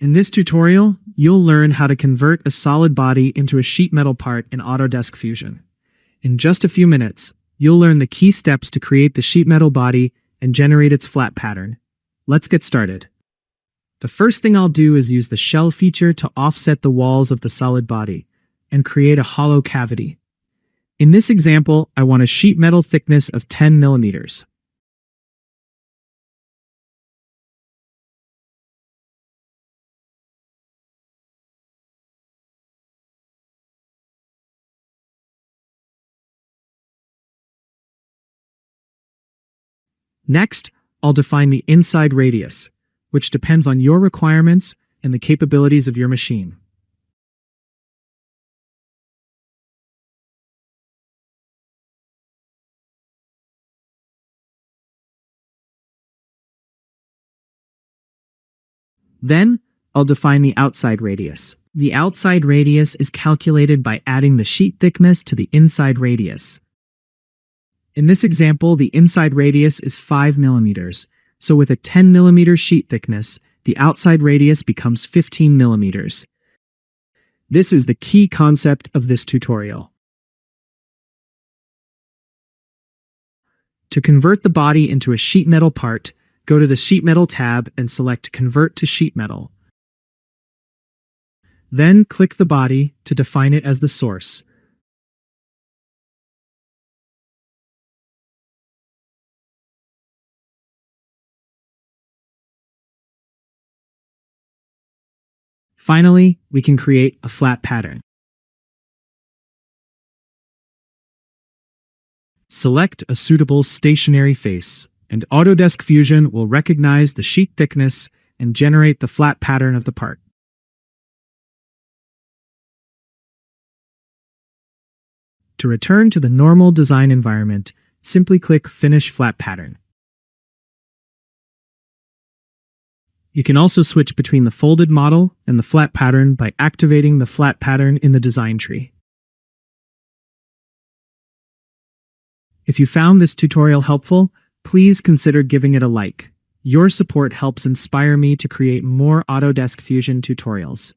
In this tutorial, you'll learn how to convert a solid body into a sheet metal part in Autodesk Fusion. In just a few minutes, you'll learn the key steps to create the sheet metal body and generate its flat pattern. Let's get started. The first thing I'll do is use the shell feature to offset the walls of the solid body and create a hollow cavity. In this example, I want a sheet metal thickness of 10 millimeters. Next, I'll define the inside radius, which depends on your requirements and the capabilities of your machine. Then, I'll define the outside radius. The outside radius is calculated by adding the sheet thickness to the inside radius. In this example, the inside radius is 5 millimeters, so with a 10 millimeter sheet thickness, the outside radius becomes 15 millimeters. This is the key concept of this tutorial. To convert the body into a sheet metal part, go to the Sheet Metal tab and select Convert to Sheet Metal. Then click the body to define it as the source. Finally, we can create a flat pattern. Select a suitable stationary face, and Autodesk Fusion will recognize the sheet thickness and generate the flat pattern of the part. To return to the normal design environment, simply click Finish Flat Pattern. You can also switch between the folded model and the flat pattern by activating the flat pattern in the design tree. If you found this tutorial helpful, please consider giving it a like. Your support helps inspire me to create more Autodesk Fusion tutorials.